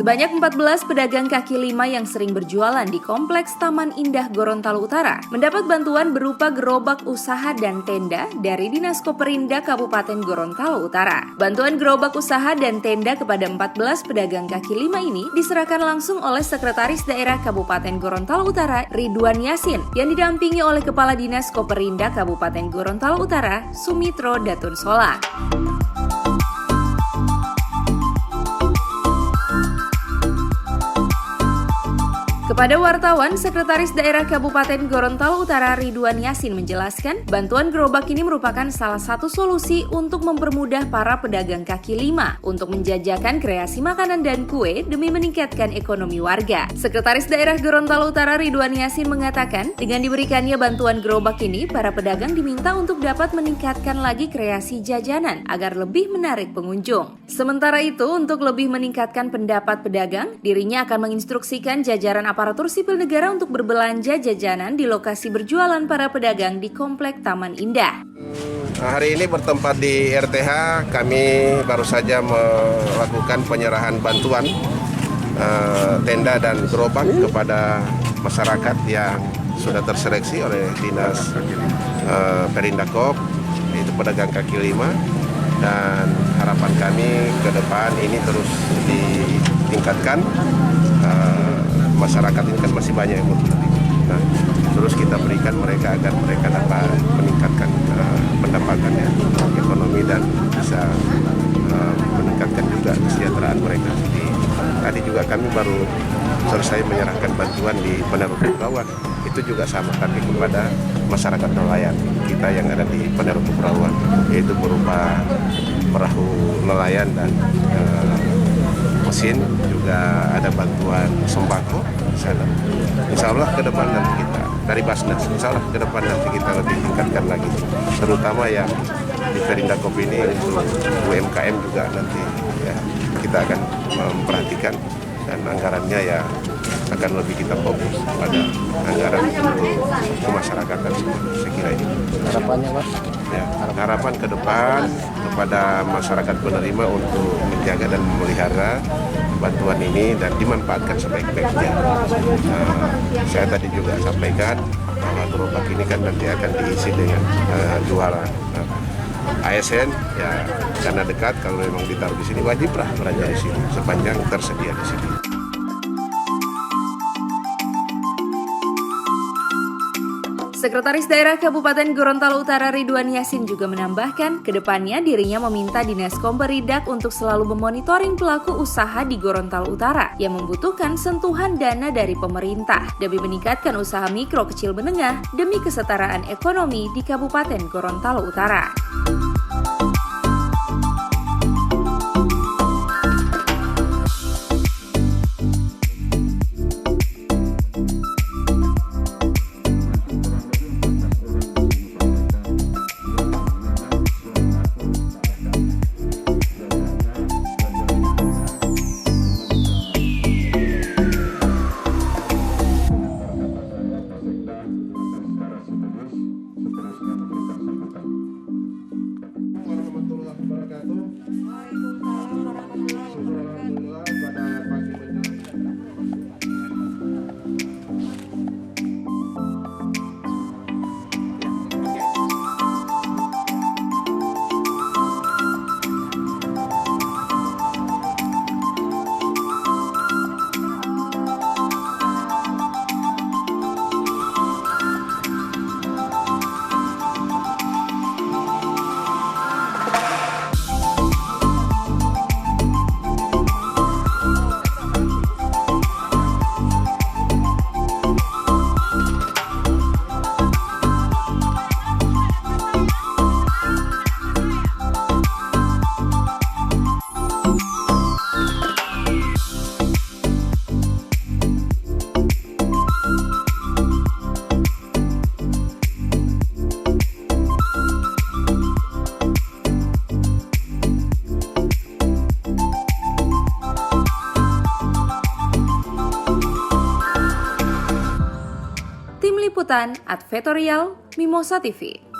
Sebanyak 14 pedagang kaki lima yang sering berjualan di Kompleks Taman Indah Gorontalo Utara mendapat bantuan berupa gerobak usaha dan tenda dari Dinas Koperinda Kabupaten Gorontalo Utara. Bantuan gerobak usaha dan tenda kepada 14 pedagang kaki lima ini diserahkan langsung oleh Sekretaris Daerah Kabupaten Gorontalo Utara Ridwan Yasin yang didampingi oleh Kepala Dinas Koperinda Kabupaten Gorontalo Utara Sumitro Datun Sola. Kepada wartawan, Sekretaris Daerah Kabupaten Gorontalo Utara Ridwan Yasin menjelaskan, bantuan gerobak ini merupakan salah satu solusi untuk mempermudah para pedagang kaki lima untuk menjajakan kreasi makanan dan kue demi meningkatkan ekonomi warga. Sekretaris Daerah Gorontalo Utara Ridwan Yasin mengatakan, dengan diberikannya bantuan gerobak ini, para pedagang diminta untuk dapat meningkatkan lagi kreasi jajanan agar lebih menarik pengunjung. Sementara itu, untuk lebih meningkatkan pendapat pedagang, dirinya akan menginstruksikan jajaran aparatur sipil negara untuk berbelanja jajanan di lokasi berjualan para pedagang di Komplek Taman Indah. Hari ini bertempat di RTH, kami baru saja melakukan penyerahan bantuan tenda dan gerobak kepada masyarakat yang sudah terseleksi oleh Dinas Perindakop, yaitu pedagang kaki lima. Dan harapan kami ke depan ini terus ditingkatkan. Masyarakat ini kan masih banyak yang butuh. Nah, terus kita berikan mereka agar mereka dapat meningkatkan pendapatannya, ekonomi, dan bisa meningkatkan juga kesejahteraan mereka. Jadi, tadi juga kami baru selesai menyerahkan bantuan di Penerotu Perawan. Itu juga sama, tapi kepada masyarakat nelayan kita yang ada di Penerotu Perawan, yaitu berupa perahu nelayan dan mesin, juga ada bantuan sembako di sana. Insya Allah ke depan nanti kita dari Basnas, insya Allah ke depan nanti kita lebih tingkatkan lagi, terutama yang di Perindakop ini untuk UMKM juga nanti ya kita akan memperhatikan, dan anggarannya ya akan lebih kita fokus pada anggaran untuk kemasyarakatan semua. Saya kira ini Harapannya, Pak? Ya, harapan ke depan kepada masyarakat penerima untuk menjaga dan memelihara bantuan ini dan dimanfaatkan sebaik-baiknya. Saya tadi juga sampaikan bahwa gerobak ini kan nanti akan diisi dengan jualan ASN, ya karena dekat, kalau memang ditaruh di sini wajiblah belanja di sini sepanjang tersedia di sini. Sekretaris Daerah Kabupaten Gorontalo Utara Ridwan Yasin juga menambahkan, kedepannya dirinya meminta Dinas Koperindak untuk selalu memonitoring pelaku usaha di Gorontalo Utara yang membutuhkan sentuhan dana dari pemerintah demi meningkatkan usaha mikro kecil menengah demi kesetaraan ekonomi di Kabupaten Gorontalo Utara. Liputan Advertorial Mimosa TV.